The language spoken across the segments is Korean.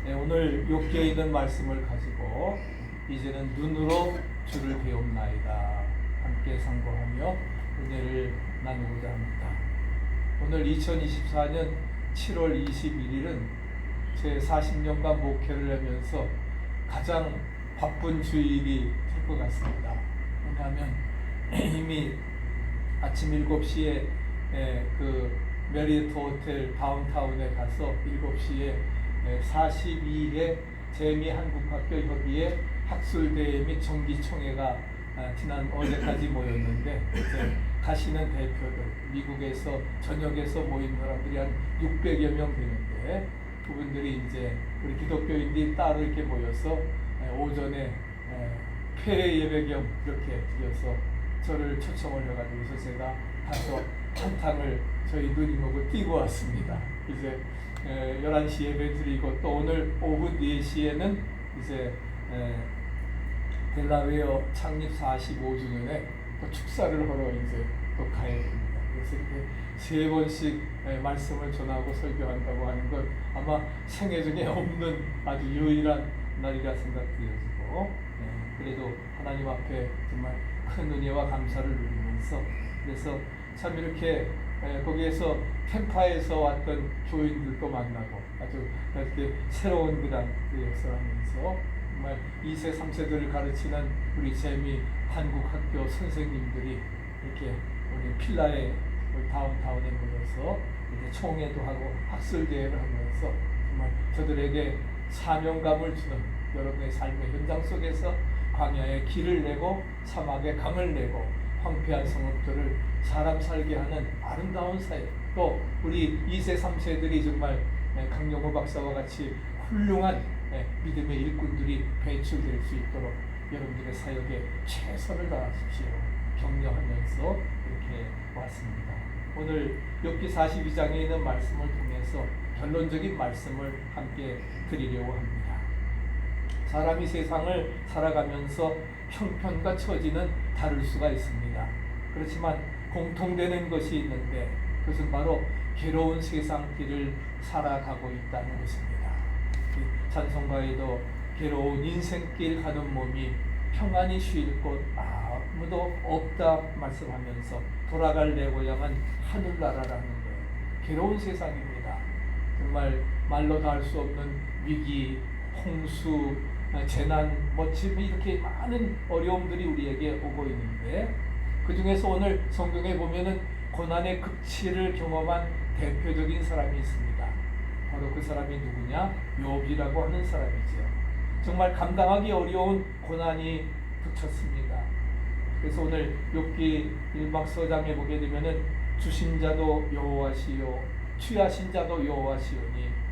네, 오늘 욥기에 있는 말씀을 가지고 이제는 눈으로 주를 배웁나이다 함께 상고하며 은혜를 나누고자 합니다. 오늘 2024년 7월 21일은 제 40년간 목회를 하면서 가장 바쁜 주일이 될 것 같습니다. 왜냐하면 이미 아침 7시에 그 메리어트 호텔 다운타운에 가서 7시에 42회 재미한국학교 협의회 학술대회 및 정기총회가 지난 어제까지 모였는데 이제 가시는 대표들 미국에서 전역에서 모인 사람들이 한 600여 명 되는데 그분들이 이제 우리 기독교인들이 따로 이렇게 모여서 오전에 폐회 예배 겸 이렇게 드려서 저를 초청을 해가지고서 제가 가서 한탕을 저희 누님하고 뛰고 왔습니다. 이제 11시 예배 드리고 또 오늘 오후 4시에는 이제 델라웨어 창립 45주년에 또 축사를 하러 이제 또 가야 됩니다. 그래서 이렇게 3번씩 말씀을 전하고 설교한다고 하는 건 아마 생애 중에 없는 아주 유일한 날이라 생각되어지고 그래도 하나님 앞에 정말 큰 은혜와 감사를 누리면서 그래서 참 이렇게 거기에서 캠파에서 왔던 교인들도 만나고 아주 이렇게 새로운 그런 역사하면서 정말 2세 3세들을 가르치는 우리 재미 한국학교 선생님들이 이렇게 우리 필라에 다운타운에 모여서 이제 총회도 하고 학술대회를 하면서 정말 저들에게 사명감을 주는 여러분의 삶의 현장 속에서 광야에 길을 내고 사막에 강을 내고 황폐한 성읍들을 사람 살게 하는 아름다운 사역 또 우리 2세 3세들이 정말 강용호 박사와 같이 훌륭한 믿음의 일꾼들이 배출될 수 있도록 여러분들의 사역에 최선을 다하십시오. 격려하면서 이렇게 왔습니다. 오늘 욥기 42장에 있는 말씀을 통해서 결론적인 말씀을 함께 드리려고 합니다. 사람이 세상을 살아가면서 형편과 처지는 다를 수가 있습니다. 그렇지만 공통되는 것이 있는데 그것은 바로 괴로운 세상길을 살아가고 있다는 것입니다. 찬송가에도 괴로운 인생길 가는 몸이 평안히 쉴 곳 아무도 없다 말씀하면서 돌아갈 내 고향은 하늘나라라는 거예요. 괴로운 세상입니다. 정말 말로 다 할 수 없는 위기, 홍수, 재난, 지금 이렇게 많은 어려움들이 우리에게 오고 있는데 그 중에서 오늘 성경에 보면은 고난의 극치를 경험한 대표적인 사람이 있습니다. 바로 그 사람이 누구냐? 욥이라고 하는 사람이죠. 정말 감당하기 어려운 고난이 닥쳤습니다. 그래서 오늘 욥기 1막 서장에 보게 되면은 주신 자도 여호와시요 취하신 자도 여호와시오니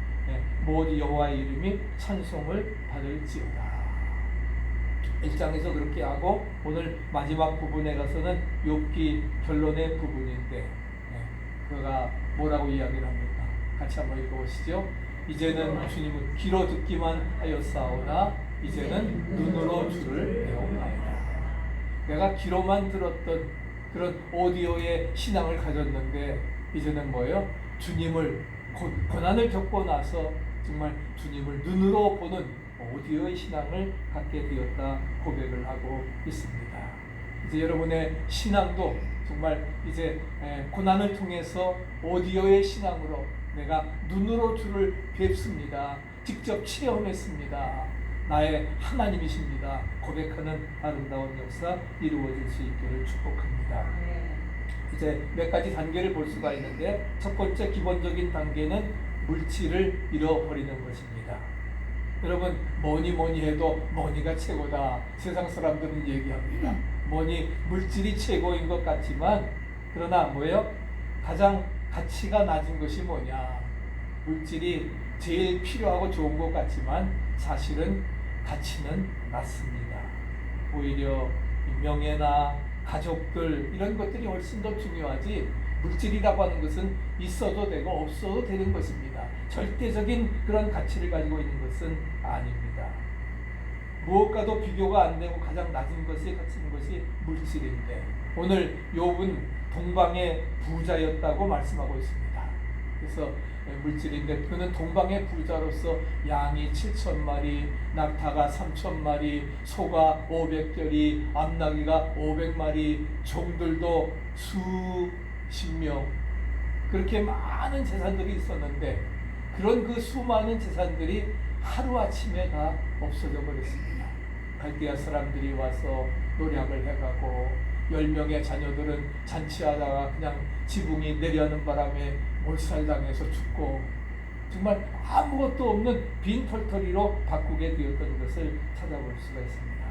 모두 여호와의 이름이 찬송을 받을지어다. 1장에서 그렇게 하고 오늘 마지막 부분에 가서는 욥기 결론의 부분인데 그가 뭐라고 이야기를 합니까? 같이 한번 읽어보시죠. 이제는 주님은 귀로 듣기만 하였사오나 이제는 눈으로 주를 배우나이다. 내가 귀로만 들었던 그런 오디오의 신앙을 가졌는데 이제는 뭐예요? 주님을 고난을 겪고 나서 정말 주님을 눈으로 보는 오디오의 신앙을 갖게 되었다 고백을 하고 있습니다. 이제 여러분의 신앙도 정말 이제 고난을 통해서 오디오의 신앙으로 내가 눈으로 주를 뵙습니다. 직접 체험했습니다. 나의 하나님이십니다. 고백하는 아름다운 역사 이루어질 수 있기를 축복합니다. 이제 몇 가지 단계를 볼 수가 있는데 첫 번째 기본적인 단계는 물질을 잃어버리는 것입니다. 여러분 뭐니 해도 머니가 최고다. 세상 사람들은 얘기합니다. 머니 물질이 최고인 것 같지만 그러나 뭐예요? 가장 가치가 낮은 것이 뭐냐? 물질이 제일 필요하고 좋은 것 같지만 사실은 가치는 낮습니다. 오히려 명예나 가족들 이런 것들이 훨씬 더 중요하지 물질이라고 하는 것은 있어도 되고 없어도 되는 것입니다. 절대적인 그런 가치를 가지고 있는 것은 아닙니다. 무엇과도 비교가 안 되고 가장 낮은 것이 가치인 것이 물질인데 오늘 욥은 동방의 부자였다고 말씀하고 있습니다. 그래서 물질인데 그는 동방의 부자로서 양이 7,000마리, 낙타가 3,000마리, 소가 500결이, 암나귀가 500마리, 종들도 수십 명, 그렇게 많은 재산들이 있었는데 그런 그 수많은 재산들이 하루아침에 다 없어져 버렸습니다. 갈대아 사람들이 와서 노략을 해가고 10명의 자녀들은 잔치하다가 그냥 지붕이 내려는 바람에 몰살당해서 죽고 정말 아무것도 없는 빈 털터리로 바꾸게 되었던 것을 찾아볼 수가 있습니다.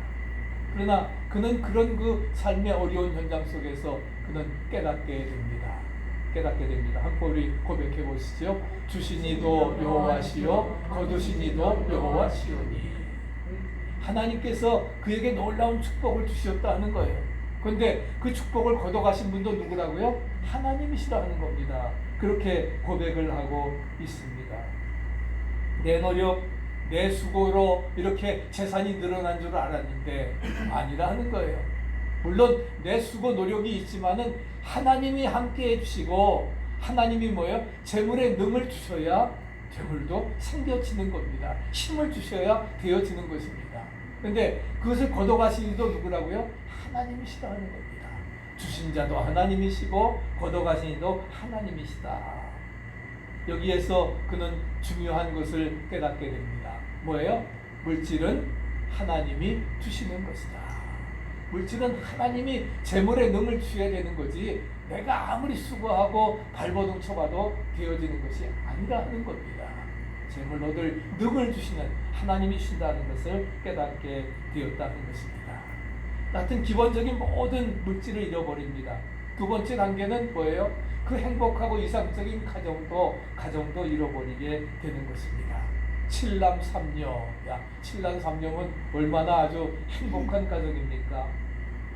그러나 그는 그런 그 삶의 어려운 현장 속에서 그는 깨닫게 됩니다. 한번 우리 고백해 보시죠. 주신 이도 여호와시요 거두신 이도 여호와시오니. 하나님께서 그에게 놀라운 축복을 주셨다 하는 거예요. 그런데 그 축복을 거둬가신 분도 누구라고요? 하나님이시라 하는 겁니다. 그렇게 고백을 하고 있습니다. 내 노력, 내 수고로 이렇게 재산이 늘어난 줄 알았는데 아니라 하는 거예요. 물론 내 수고 노력이 있지만은 하나님이 함께 해주시고 하나님이 뭐예요? 재물에 능을 주셔야 재물도 생겨지는 겁니다. 힘을 주셔야 되어지는 것입니다. 그런데 그것을 거둬가신 이도 누구라고요? 하나님이시다 하는 겁니다. 주신 자도 하나님이시고 거둬가신 이도 하나님이시다. 여기에서 그는 중요한 것을 깨닫게 됩니다. 뭐예요? 물질은 하나님이 주시는 것이다. 물질은 하나님이 재물에 능을 주셔야 되는 거지 내가 아무리 수고하고 발버둥 쳐봐도 되어지는 것이 아니라 하는 겁니다. 재물 얻을 능을 주시는 하나님이 주신다는 것을 깨닫게 되었다는 것입니다. 하여튼 기본적인 모든 물질을 잃어버립니다. 두 번째 단계는 뭐예요? 그 행복하고 이상적인 가정도 잃어버리게 되는 것입니다. 7남 3녀. 야, 7남 3녀면 얼마나 아주 행복한 가정입니까?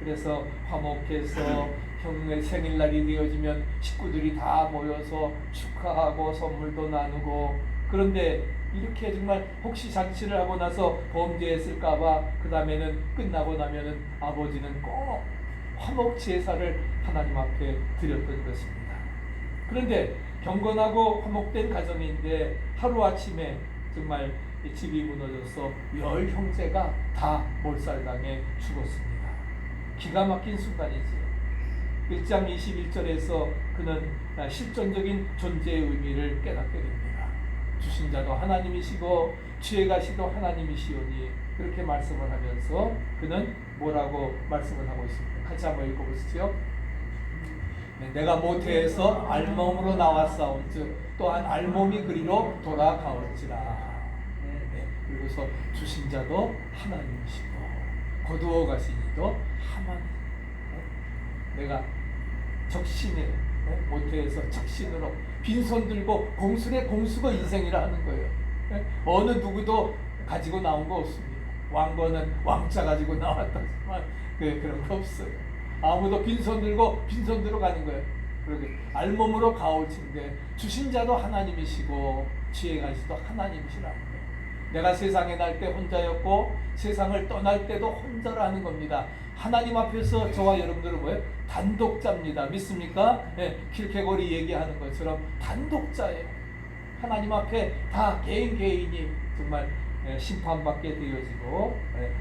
그래서 화목해서 형의 생일날이 되어지면 식구들이 다 모여서 축하하고 선물도 나누고, 그런데 이렇게 정말 혹시 잔치를 하고 나서 범죄했을까봐 그 다음에는 끝나고 나면은 아버지는 꼭 화목 제사를 하나님 앞에 드렸던 것입니다. 그런데 경건하고 화목된 가정인데 하루아침에 정말 집이 무너져서 10 형제가 다 몰살당해 죽었습니다. 기가 막힌 순간이지. 1장 21절에서 그는 실존적인 존재의 의미를 깨닫게 됩니다. 주신 자도 하나님이시고 취해가시도 하나님이시오니, 그렇게 말씀을 하면서 그는 뭐라고 말씀을 하고 있습니다. 같이 한번 읽어보시죠. 내가 모태에서 알몸으로 나왔사온즉 또한 알몸이 그리로 돌아가올지라. 그리고서 주신 자도 하나님이시고 거두어 가신 이도 하나님. 내가 적신에 모태에서 적신으로 빈손 들고 공술의 공수가 인생이라 하는 거예요. 어느 누구도 가지고 나온 거 없습니다. 왕건은 왕자 가지고 나왔다지만 그런 거 없어요. 아무도 빈손 들고 빈손 가는 거예요. 그러게 알몸으로 가올진데 주신 자도 하나님이시고 취해가시도 하나님이시라는 거예요. 내가 세상에 날 때 혼자였고 세상을 떠날 때도 혼자라는 겁니다. 하나님 앞에서 저와 여러분들은 뭐예요? 단독자입니다. 믿습니까? 네, 킬케고리 얘기하는 것처럼 단독자예요. 하나님 앞에 다 개인이 정말 심판받게 되어지고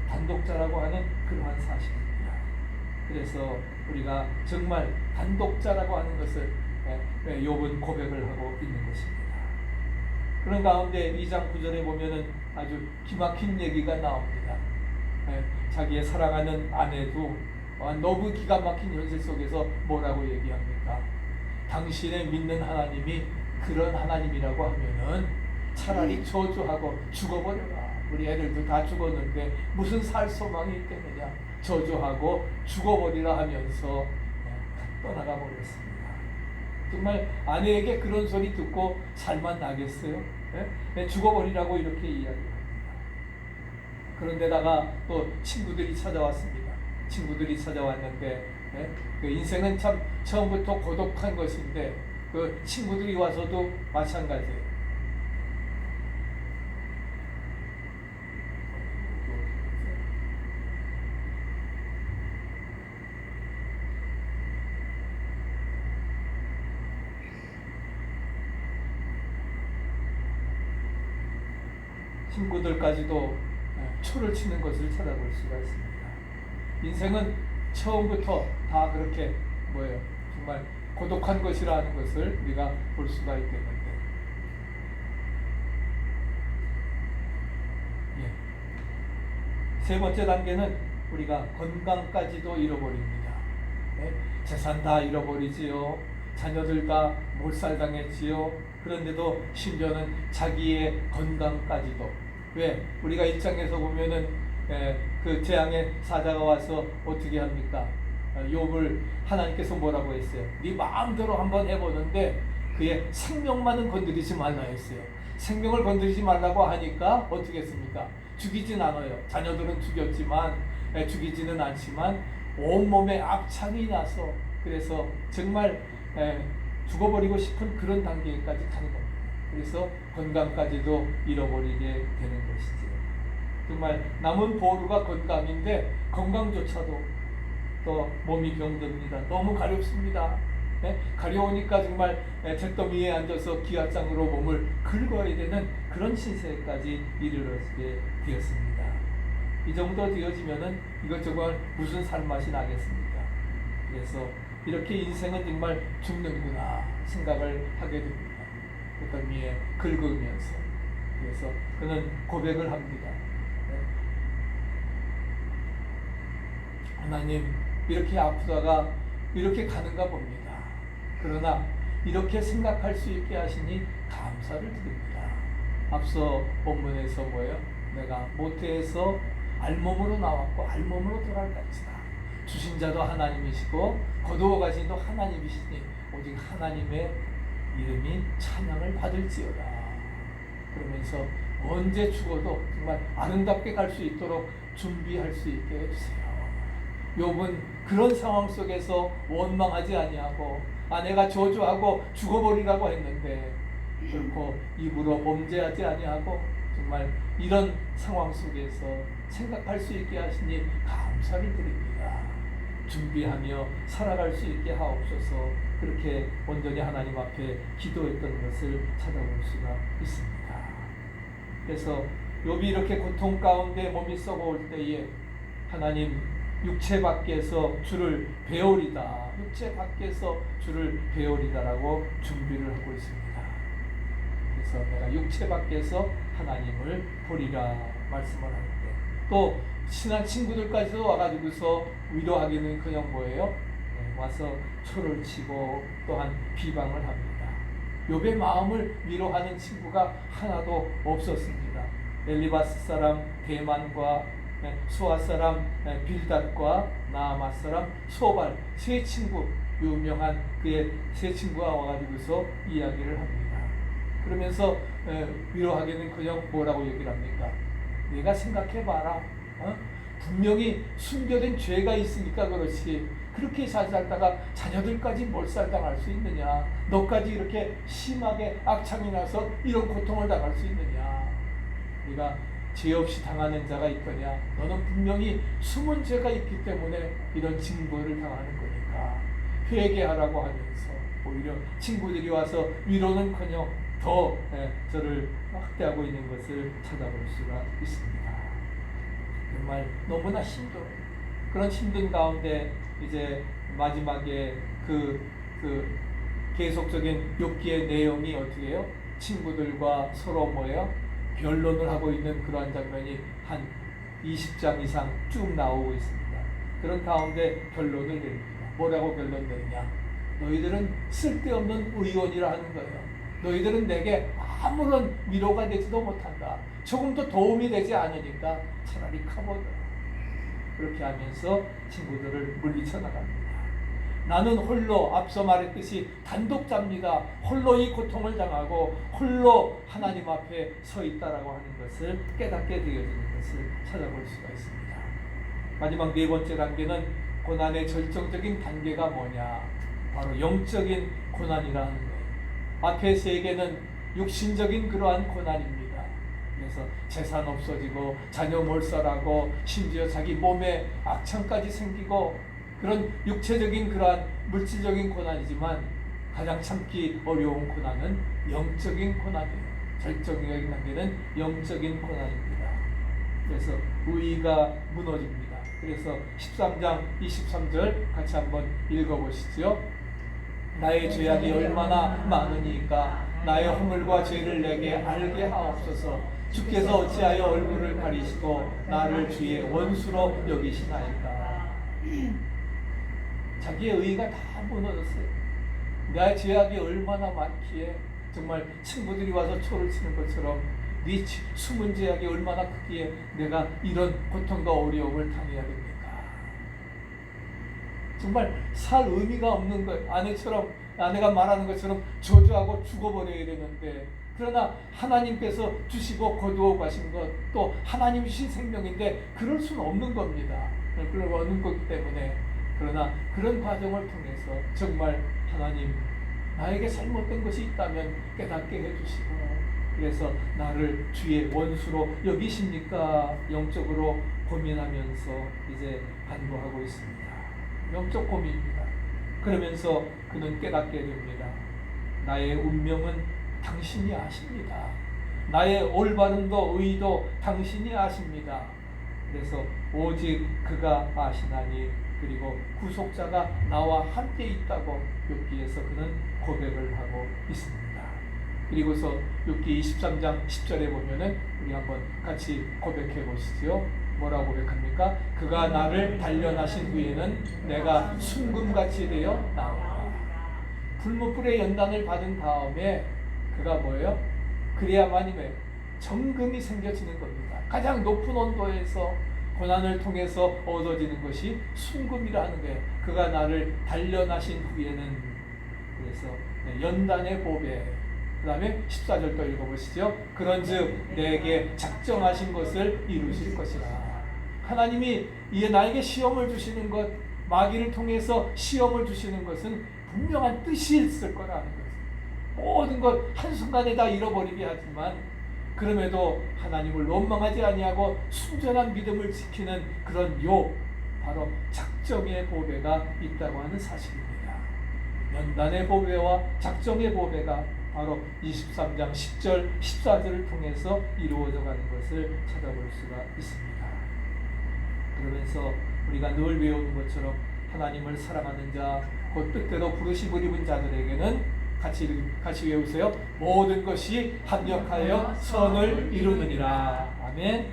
단독자라고 하는 그러한 사실입니다. 그래서 우리가 정말 단독자라고 하는 것을 욥은 고백을 하고 있는 것입니다. 그런 가운데 2장 9절에 보면은 아주 기막힌 얘기가 나옵니다. 자기의 사랑하는 아내도 너무 기가 막힌 현실 속에서 뭐라고 얘기합니까? 당신의 믿는 하나님이 그런 하나님이라고 하면은 차라리 저주하고 죽어버려라. 우리 애들도 다 죽었는데 무슨 살 소망이 있겠느냐. 저주하고 죽어버리라 하면서 떠나가 버렸습니다. 정말 아내에게 그런 소리 듣고 살만 나겠어요? 죽어버리라고 이렇게 이야기합니다. 그런데다가 또 친구들이 찾아왔습니다. 친구들이 찾아왔는데 그 인생은 참 처음부터 고독한 것인데 그 친구들이 와서도 마찬가지예요. 친구들까지도 초를 치는 것을 찾아볼 수가 있습니다. 인생은 처음부터 다 그렇게 정말 고독한 것이라는 것을 우리가 볼 수가 있겠는데, 세 번째 단계는 우리가 건강까지도 잃어버립니다. 재산 다 잃어버리지요. 자녀들 다 몰살당했지요. 그런데도 심지어는 자기의 건강까지도. 왜? 우리가 일장에서 보면은 그 재앙의 사자가 와서 어떻게 합니까? 욥을 하나님께서 뭐라고 했어요? 네 마음대로 한번 해보는데 그의 생명만은 건드리지 말라 했어요. 생명을 건드리지 말라고 하니까 어떻게 했습니까? 죽이진 않아요. 자녀들은 죽이지는 않지만 온몸에 악창이 나서, 그래서 정말 죽어버리고 싶은 그런 단계까지 가는 겁니다. 그래서 건강까지도 잃어버리게 되는 것이죠. 정말 남은 보루가 건강인데 건강조차도 또 몸이 병듭니다. 너무 가렵습니다. 가려우니까 정말 잿더미에 앉아서 기와장으로 몸을 긁어야 되는 그런 신세까지 이르게 되었습니다. 이 정도 되어지면은 이것 정말 무슨 살맛이 나겠습니까? 그래서 이렇게 인생은 정말 죽는구나 생각을 하게 됩니다. 잿더미에 긁으면서. 그래서 그는 고백을 합니다. 하나님, 이렇게 아프다가 이렇게 가는가 봅니다. 그러나 이렇게 생각할 수 있게 하시니 감사를 드립니다. 앞서 본문에서 내가 모태에서 알몸으로 나왔고 알몸으로 돌아갈지다. 주신 자도 하나님이시고 거두어 가신 도 하나님이시니 오직 하나님의 이름이 찬양을 받을지어다. 그러면서 언제 죽어도 정말 아름답게 갈 수 있도록 준비할 수 있게 해주세요. 욥은 그런 상황 속에서 원망하지 아니하고 아내가 저주하고 죽어버리라고 했는데 결코 입으로 범죄하지 아니하고 정말 이런 상황 속에서 생각할 수 있게 하시니 감사를 드립니다. 준비하며 살아갈 수 있게 하옵소서. 그렇게 온전히 하나님 앞에 기도했던 것을 찾아볼 수가 있습니다. 그래서 욥이 이렇게 고통 가운데 몸이 썩어올 때에 하나님 육체 밖에서 주를 배우리다. 육체 밖에서 주를 배우리다라고 준비를 하고 있습니다. 그래서 내가 육체 밖에서 하나님을 보리라 말씀을 하는데, 또 친한 친구들까지도 와가지고서 위로하기는 그냥 와서 초를 치고 또한 비방을 합니다. 욥의 마음을 위로하는 친구가 하나도 없었습니다. 엘리바스 사람 대만과 수아 사람 빌닷과 나아마 사람 소발 세 친구, 유명한 그의 세 친구가 와가지고서 이야기를 합니다. 그러면서 위로하기는 그냥 뭐라고 얘기를 합니까? 내가 생각해봐라. 분명히 숨겨진 죄가 있으니까 그렇지 그렇게 잘 살다가 자녀들까지 몰살당할 수 있느냐? 너까지 이렇게 심하게 악창이 나서 이런 고통을 당할 수 있느냐? 네가 죄 없이 당하는 자가 있거냐? 너는 분명히 숨은 죄가 있기 때문에 이런 징벌을 당하는 거니까 회개하라고 하면서 오히려 친구들이 와서 위로는커녕 더 저를 학대하고 있는 것을 찾아볼 수가 있습니다. 정말 너무나 힘들어요. 그런 힘든 가운데 이제 마지막에 그 계속적인 욥기의 내용이 어떻게 해요? 친구들과 서로 변론을 하고 있는 그러한 장면이 한 20장 이상 쭉 나오고 있습니다. 그런 가운데 결론을 내립니다. 뭐라고 결론 내리냐? 너희들은 쓸데없는 의원이라 하는 거예요. 너희들은 내게 아무런 위로가 되지도 못한다. 조금도 도움이 되지 않으니까 차라리 가버려. 그렇게 하면서 친구들을 물리쳐 나갑니다. 나는 홀로 앞서 말했듯이 단독자입니다. 홀로 이 고통을 당하고 홀로 하나님 앞에 서 있다라고 하는 것을 깨닫게 되어지는 것을 찾아볼 수가 있습니다. 마지막 네 번째 단계는 고난의 절정적인 단계가 뭐냐? 바로 영적인 고난이라는 거예요. 앞에 세 개는 육신적인 그러한 고난입니다. 그래서 재산 없어지고 자녀 몰살하고 심지어 자기 몸에 악창까지 생기고 그런 육체적인 그러한 물질적인 고난이지만 가장 참기 어려운 고난은 영적인 고난이에요. 결정력이 남기는 영적인 고난입니다. 그래서 의의가 무너집니다. 그래서 13장 23절 같이 한번 읽어보시죠. 나의 죄악이 얼마나 많으니까 나의 허물과 죄를 내게 알게 하옵소서. 주께서 어찌하여 얼굴을 가리시고 나를 주의 원수로 여기시나이까. 자기의 의의가 다 무너졌어요. 나의 죄악이 얼마나 많기에 정말 친구들이 와서 초를 치는 것처럼 네 숨은 죄악이 얼마나 크기에 내가 이런 고통과 어려움을 당해야 됩니까? 정말 살 의미가 없는 거예요. 아내가 말하는 것처럼 저주하고 죽어버려야 되는데, 그러나 하나님께서 주시고 거두어 가신 것, 또 하나님 주신 생명인데 그럴 수는 없는 겁니다. 그걸 얻는 거기 때문에. 그러나 그런 과정을 통해서 정말 하나님, 나에게 잘못된 것이 있다면 깨닫게 해주시고, 그래서 나를 주의 원수로 여기십니까? 영적으로 고민하면서 이제 간구하고 있습니다. 영적 고민입니다. 그러면서 그는 깨닫게 됩니다. 나의 운명은 당신이 아십니다. 나의 올바름도 의도 당신이 아십니다. 그래서 오직 그가 아시나니, 그리고 구속자가 나와 함께 있다고 욥기에서 그는 고백을 하고 있습니다. 그리고서 욥기 23장 10절에 보면은 우리 한번 같이 고백해 보시죠. 뭐라고 고백합니까? 그가 나를 단련하신 후에는 내가 순금같이 되어 나오리라. 불못불의 연단을 받은 다음에 그가 뭐예요? 그래야만이 정금이 생겨지는 겁니다. 가장 높은 온도에서 고난을 통해서 얻어지는 것이 순금이라는 거예요. 그가 나를 단련하신 후에는, 그래서 연단의 보배. 그 다음에 14절도 읽어보시죠. 그런즉 내게 작정하신 것을 이루실 것이라. 하나님이 나에게 시험을 주시는 것, 마귀를 통해서 시험을 주시는 것은 분명한 뜻이 있을 거라는 거예요. 모든 것 한순간에 다 잃어버리게 하지만, 그럼에도 하나님을 원망하지 아니하고 순전한 믿음을 지키는 그런 바로 작정의 보배가 있다고 하는 사실입니다. 연단의 보배와 작정의 보배가 바로 23장 10절 14절을 통해서 이루어져 가는 것을 찾아볼 수가 있습니다. 그러면서 우리가 늘 외우는 것처럼 하나님을 사랑하는 자, 곧 뜻대로 부르심을 입은 자들에게는 같이 외우세요. 모든 것이 합력하여 선을 이루느니라. 아멘.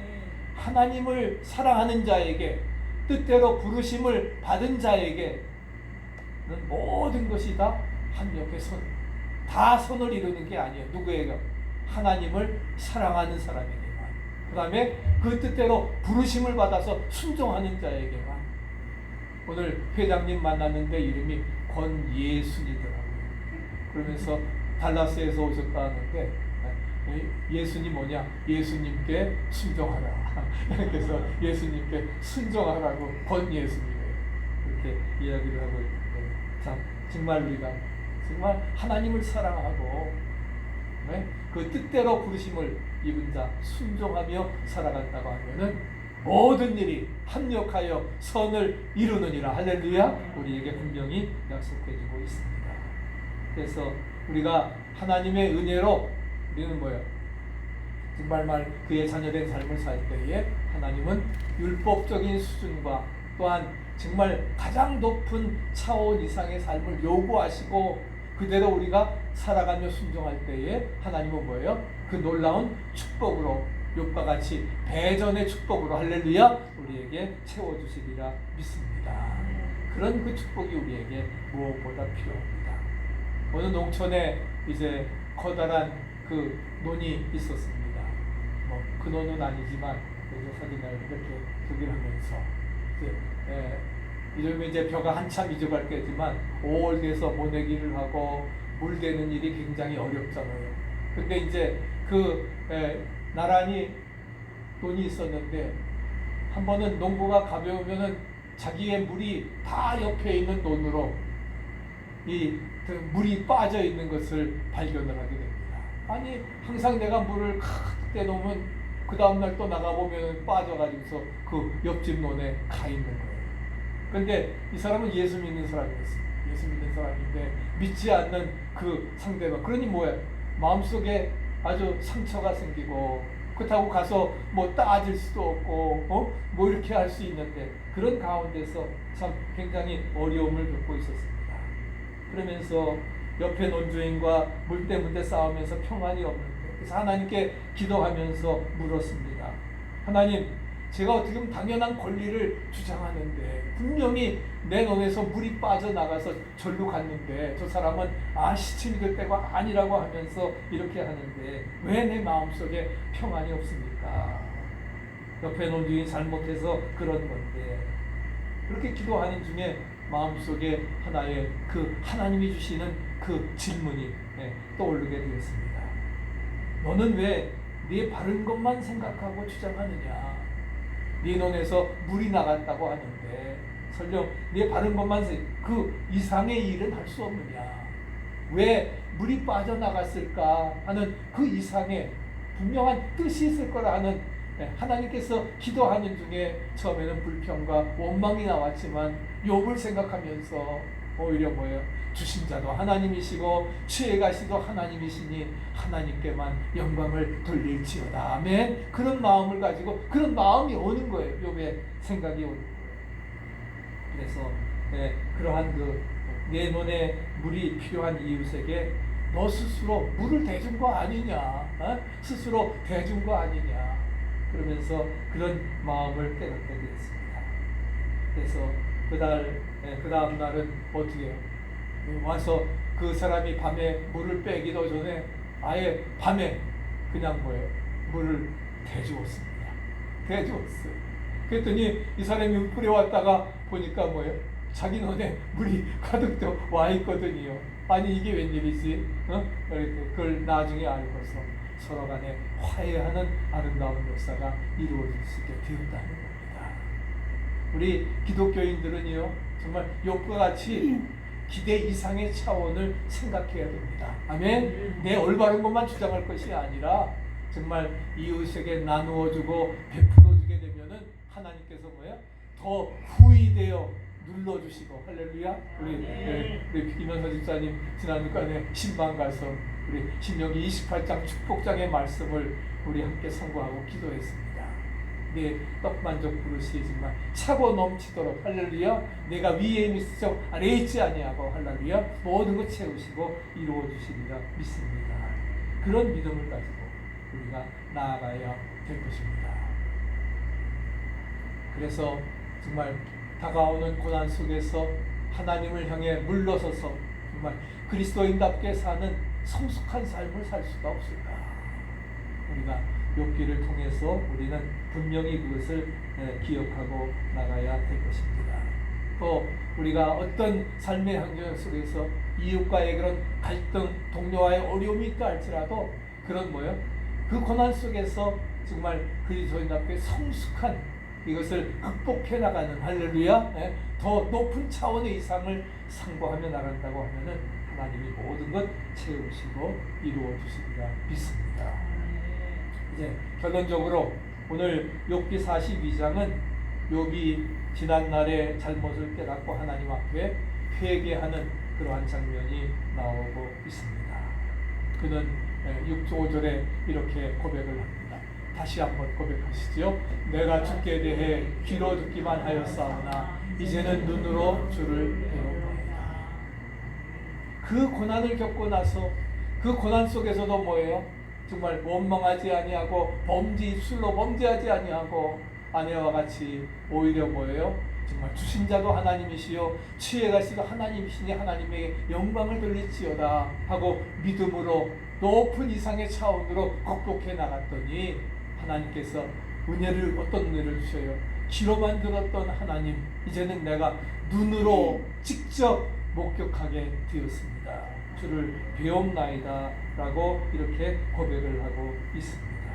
하나님을 사랑하는 자에게, 뜻대로 부르심을 받은 자에게는 모든 것이 다 합력해서 다 선을 이루는 게 아니에요. 누구에게? 하나님을 사랑하는 사람에게만. 그 다음에 그 뜻대로 부르심을 받아서 순종하는 자에게만. 오늘 회장님 만났는데 이름이 권예순이더라고요. 그러면서 달라스에서 오셨다는데, 예수님 뭐냐? 예수님께 순종하라. 그래서 예수님께 순종하라고 권예수님이에요. 그렇게 이야기를 하고 있는데, 참 정말 우리가 정말 하나님을 사랑하고 그 뜻대로 부르심을 입은 자, 순종하며 살아간다고 하면은 모든 일이 합력하여 선을 이루느니라. 할렐루야. 우리에게 분명히 약속해주고 있습니다. 그래서 우리가 하나님의 은혜로 우리는 뭐예요? 정말 그의 자녀된 삶을 살 때에 하나님은 율법적인 수준과 또한 정말 가장 높은 차원 이상의 삶을 요구하시고, 그대로 우리가 살아가며 순종할 때에 하나님은 뭐예요? 그 놀라운 축복으로, 욥과 같이 배전의 축복으로, 할렐루야, 우리에게 채워주시리라 믿습니다. 그런 그 축복이 우리에게 무엇보다 필요합니다. 어느 농촌에 이제 커다란 그 논이 있었습니다. 그 논은 아니지만 사진을 이렇게 저기를 하면서 이러면 이제 벼가 한참 잊어갈 때지만 5월 돼서 모내기를 하고 물 대는 일이 굉장히 어렵잖아요. 근데 이제 나란히 논이 있었는데, 한 번은 농부가 가벼우면은 자기의 물이 다 옆에 있는 논으로 물이 빠져 있는 것을 발견을 하게 됩니다. 아니, 항상 내가 물을 그때 놓으면 그 다음날 또 나가보면 빠져가지고서 그 옆집 논에 가 있는 거예요. 그런데 이 사람은 예수 믿는 사람이었어요. 예수 믿는 사람인데 믿지 않는 그 상대방, 그러니 뭐예요? 마음속에 아주 상처가 생기고, 그렇다고 가서 뭐 따질 수도 없고 뭐 이렇게 할 수 있는데, 그런 가운데서 참 굉장히 어려움을 겪고 있었습니다. 그러면서 옆에 논주인과 물대문대 싸우면서 평안이 없는데, 그래서 하나님께 기도하면서 물었습니다. 하나님, 제가 어떻게 보면 당연한 권리를 주장하는데 분명히 내 눈에서 물이 빠져나가서 절로 갔는데, 저 사람은 시체 믿을 때가 아니라고 하면서 이렇게 하는데 왜 내 마음속에 평안이 없습니까? 옆에 논주인이 잘못해서 그런 건데. 그렇게 기도하는 중에 마음속에 하나의 그 하나님이 주시는 그 질문이 떠오르게 되었습니다. 너는 왜 네 바른 것만 생각하고 주장하느냐? 네 눈에서 물이 나갔다고 하는데 설령 네 바른 것만 그 이상의 일은 할 수 없느냐? 왜 물이 빠져나갔을까 하는 그 이상의 분명한 뜻이 있을 거라 하는, 하나님께서 기도하는 중에 처음에는 불평과 원망이 나왔지만 욥을 생각하면서 오히려 뭐예요? 주신 자도 하나님이시고 취해가시도 하나님이시니 하나님께만 영광을 돌릴지어다. 아멘. 그런 마음을 가지고, 그런 마음이 오는 거예요. 욥의 생각이 오는 거예요. 그래서 그러한 내 눈에 물이 필요한 이웃에게 너 스스로 물을 대준 거 아니냐, 스스로 대준 거 아니냐, 그러면서 그런 마음을 깨닫게 되었습니다. 그래서 그 다음 날은 어떻게 해요? 와서 그 사람이 밤에 물을 빼기도 전에 아예 밤에 그냥 뭐예요? 물을 대주었습니다. 대주었어요. 그랬더니 이 사람이 뿌려왔다가 보니까 뭐예요? 자기 눈에 물이 가득 와 있거든요. 아니 이게 웬일이지? 이렇게 그걸 나중에 알고서 서로 간에 화해하는 아름다운 역사가 이루어질 수 있게 되었다는 겁니다. 우리 기독교인들은요, 정말 욥과 같이 기대 이상의 차원을 생각해야 됩니다. 아멘. 내 올바른 것만 주장할 것이 아니라 정말 이웃에게 나누어주고 베풀어주게 되면은 하나님께서 뭐야? 더 후히되어 눌러주시고, 할렐루야. 우리 김현서 집사님 지난주간에 신방 가서 우리 신명기 28장 축복장의 말씀을 우리 함께 선고하고 기도했습니다. 내 떡만족 그릇이 정말 차고 넘치도록, 할렐루야, 내가 위에 있어 아래에 있지 아니하고, 할렐루야, 모든 것 채우시고 이루어 주시리라 믿습니다. 그런 믿음을 가지고 우리가 나아가야 될 것입니다. 그래서 정말 다가오는 고난 속에서 하나님을 향해 물러서서 정말 그리스도인답게 사는 성숙한 삶을 살 수가 없을까? 우리가 욥기를 통해서 우리는 분명히 그것을 기억하고 나가야 될 것입니다. 또 우리가 어떤 삶의 환경 속에서 이웃과의 그런 갈등, 동료와의 어려움이 있다 할지라도 그런 뭐예요? 그 고난 속에서 정말 그리스도인답게 성숙한 이것을 극복해 나가는, 할렐루야, 더 높은 차원의 이상을 상고하며 나간다고 하면은 하나님이 모든 것 채우시고 이루어 주시리라 믿습니다. 이제 결론적으로 오늘 욥기 42장은 욥이 지난날의 잘못을 깨닫고 하나님 앞에 회개하는 그러한 장면이 나오고 있습니다. 그는 6절 5절에 이렇게 고백을 합니다. 다시 한번 고백하시죠. 내가 주께 대해 귀로 듣기만 하였사오나 이제는 눈으로 주를 배우나이다. 그 고난을 겪고 나서 그 고난 속에서도 뭐예요? 정말 원망하지 아니하고 입술로 범죄하지 아니하고 아내와 같이 오히려 뭐예요? 정말 주신 자도 하나님이시요 취해가시도 하나님이시니 하나님에게 영광을 돌릴지어다 하고 믿음으로 높은 이상의 차원으로 극복해 나갔더니 하나님께서 어떤 은혜를 주셔요? 귀로만 들었던 하나님, 이제는 내가 눈으로 직접 목격하게 되었습니다. 주를 배움나이다 라고 이렇게 고백을 하고 있습니다.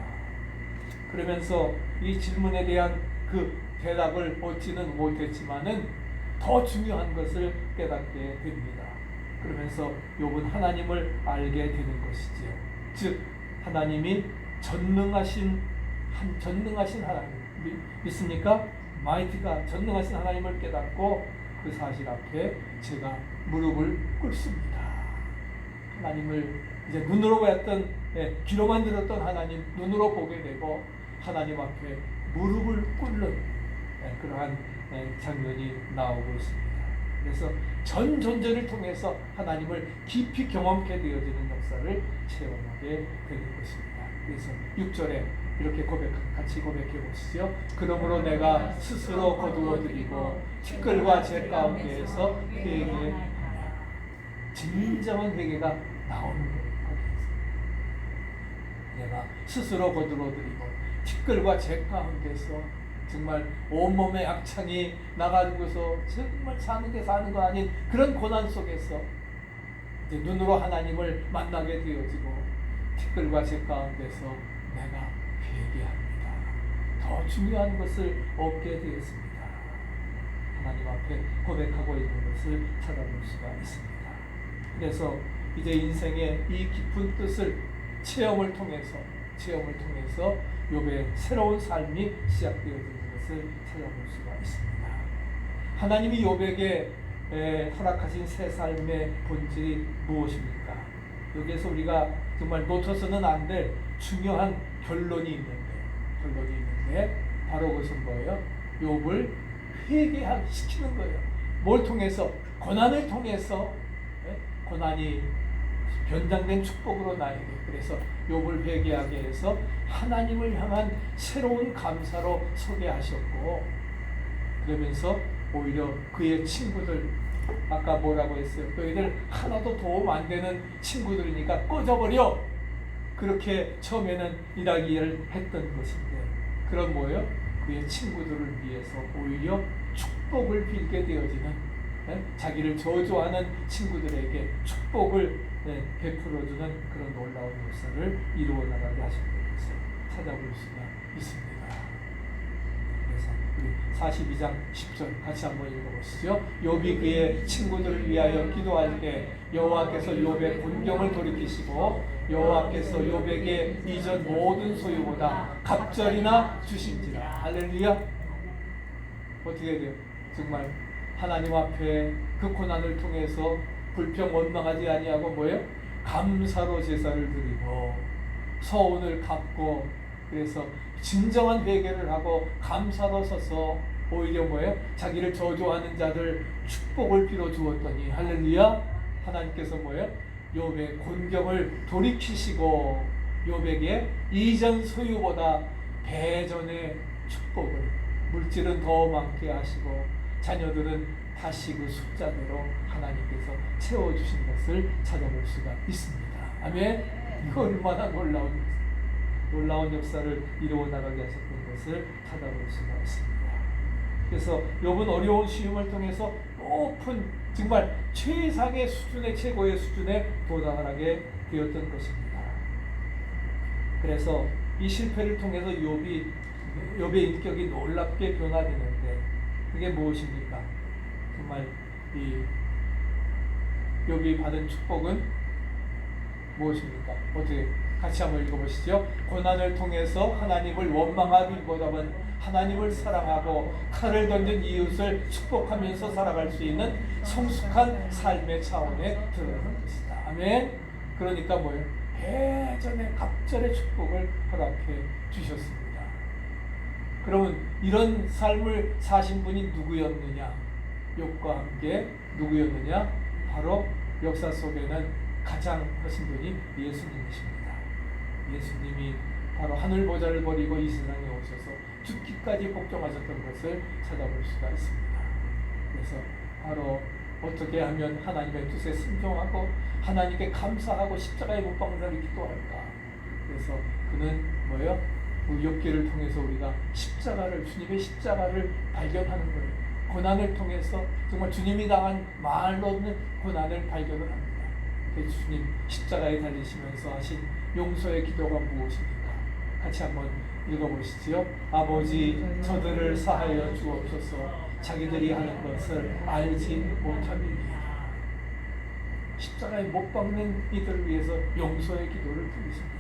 그러면서 이 질문에 대한 그 대답을 얻지는 못했지만은 더 중요한 것을 깨닫게 됩니다. 그러면서 욥은 하나님을 알게 되는 것이죠. 즉 하나님이 전능하신 하나님 믿습니까? 마이티가 전능하신 하나님을 깨닫고 그 사실 앞에 제가 무릎을 꿇습니다. 하나님을 이제 눈으로 봤던, 귀로만 들었던 하나님 눈으로 보게 되고 하나님 앞에 무릎을 꿇는 그러한 장면이 나오고 있습니다. 그래서 전 존재를 통해서 하나님을 깊이 경험하게 되어지는 역사를 체험하게 되는 것입니다. 그래서 6절에 이렇게 같이 고백해 보시죠. 그러므로 내가 스스로 거두어드리고 티끌과 재 가운데에서 회개하라. 진정한 회개가 나오는 거예요. 내가 스스로 거두어드리고 티끌과 재 가운데서 정말 온몸의 악창이 나가지고서 정말 사는 거 아닌 그런 고난 속에서 이제 눈으로 하나님을 만나게 되어지고 티끌과 재 가운데서 내가 회개합니다. 더 중요한 것을 얻게 되었습니다. 하나님 앞에 고백하고 있는 것을 찾아볼 수가 있습니다. 그래서 이제 인생의 이 깊은 뜻을 체험을 통해서 욥의 새로운 삶이 시작되어지는 것을 찾아볼 수가 있습니다. 하나님이 욥에게 허락하신 새 삶의 본질이 무엇입니까? 여기에서 우리가 정말 놓쳐서는 안 될 중요한 결론이 있는데 바로 그것은 뭐예요? 욥을 회개시키는 거예요. 뭘 통해서? 고난을 통해서. 고난이 변장된 축복으로 나에게, 그래서 욥을 회개하게 해서 하나님을 향한 새로운 감사로 서게 하셨고, 그러면서 오히려 그의 친구들, 아까 뭐라고 했어요? 너희들 하나도 도움 안 되는 친구들이니까 꺼져버려! 그렇게 처음에는 이야기를 했던 것인데, 그런 뭐예요? 그의 친구들을 위해서 오히려 축복을 빌게 되어지는, 자기를 저주하는 친구들에게 축복을 베풀어주는 그런 놀라운 역사를 이루어 나가게 하셨던 것을 찾아볼 수가 있습니다. 그래서 우리 42장 10절 같이 한번 읽어보시죠. 욥이 그의 친구들을 위하여 기도할 때 여호와께서 욥의 곤경을 돌이키시고 여호와께서 욥에게 이전 모든 소유보다 갑절이나 주신지라. 할렐루야. 어떻게 돼요? 정말 하나님 앞에 그 고난을 통해서 불평 원망하지 아니하고 뭐예요? 감사로 제사를 드리고 서운을 갚고, 그래서 진정한 회개를 하고 감사로 서서 오히려 뭐예요? 자기를 저주하는 자들 축복을 빌어 주었더니 할렐루야. 하나님께서 뭐예요? 욥의 곤경을 돌이키시고 욥에게 이전 소유보다 배전의 축복을, 물질은 더 많게 하시고 자녀들은 다시 그 숫자대로 하나님께서 채워주신 것을 찾아볼 수가 있습니다. 아멘. 이거 얼마나 놀라운 역사를 이루어 나가게 하셨던 것을 찾아볼 수가 있습니다. 그래서 욥은 어려운 시험을 통해서 높은 정말 최상의 수준의 최고의 수준에 도달하게 되었던 것입니다. 그래서 이 실패를 통해서 욥의 인격이 놀랍게 변화되는데 그게 무엇입니까? 정말 이 욥이 받은 축복은 무엇입니까? 어떻게 같이 한번 읽어보시죠. 고난을 통해서 하나님을 원망하기보다는 하나님을 사랑하고 칼을 던진 이웃을 축복하면서 살아갈 수 있는 성숙한 삶의 차원에 들어가는 것이다. 아멘. 그러니까 뭐예요? 배전의 갑절의 축복을 허락해 주셨습니다. 그러면 이런 삶을 사신 분이 누구였느냐? 욥과 함께 누구였느냐? 바로 역사 속에는 가장 하신 분이 예수님이십니다. 예수님이 바로 하늘 보좌를 버리고 이 세상에 오셔서 죽기까지 복종하셨던 것을 찾아볼 수가 있습니다. 그래서 바로 어떻게 하면 하나님의 뜻에 순종하고 하나님께 감사하고 십자가에 못 박는 기도할까? 그래서 그는 뭐예요? 욥기를 통해서 우리가 십자가를, 주님의 십자가를 발견하는 거예요. 고난을 통해서 정말 주님이 당한 말로 없는 고난을 발견을 합니다. 주님 십자가에 달리시면서 하신 용서의 기도가 무엇입니까? 같이 한번 읽어보시지요. 아버지, 저들을 사하여 주옵소서. 자기들이 하는 것을 알지 못함이니이다. 십자가에 못 박는 이들을 위해서 용서의 기도를 드리십니다.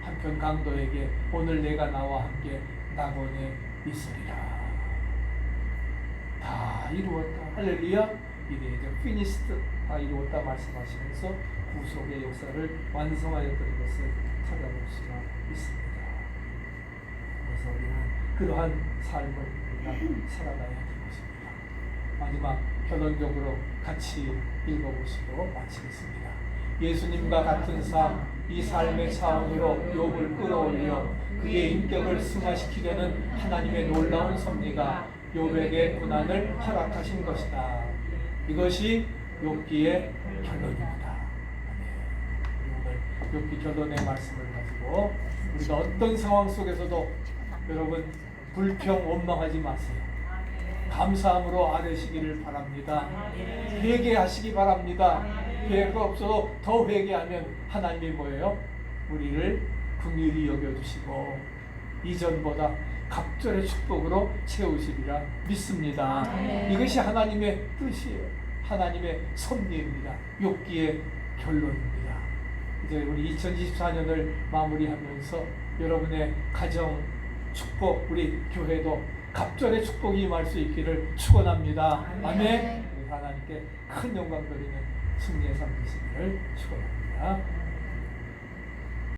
한편 강도에게 오늘 내가 나와 함께 낙원에 있으리라. 다 이루었다. 할렐루야. It is finished. 다 이루었다 말씀하시면서 구속의 역사를 완성하였던 것을 찾아볼 수가 있습니다. 그래서 우리는 그러한 삶을 우리가 살아가야 할 것입니다. 마지막 결론적으로 같이 읽어보시고 마치겠습니다. 예수님과 같은 삶, 이 삶의 차원으로 욥을 끌어올려 그의 인격을 승화시키려는 하나님의 놀라운 섭리가 욥에게 고난을 허락하신 것이다. 이것이 욥기의 결론입니다. 오늘 욥기 결론의 말씀을 가지고 우리가 어떤 상황 속에서도 여러분 불평 원망하지 마세요. 감사함으로 아뢰시기를 바랍니다. 회개하시기 바랍니다. 회개가 없어도 더 회개하면 하나님이 뭐예요? 우리를 긍휼히 여겨주시고 이전보다 갑절의 축복으로 채우시리라 믿습니다. 이것이 하나님의 뜻이에요. 하나님의 섭리입니다. 욥기의 결론입니다. 이제 우리 2024년을 마무리하면서 여러분의 가정 축복, 우리 교회도 갑절의 축복이 임할 수 있기를 축원합니다. 아멘. 하나님께 큰 영광 드리는 승리의 삶 되시기를 축원합니다.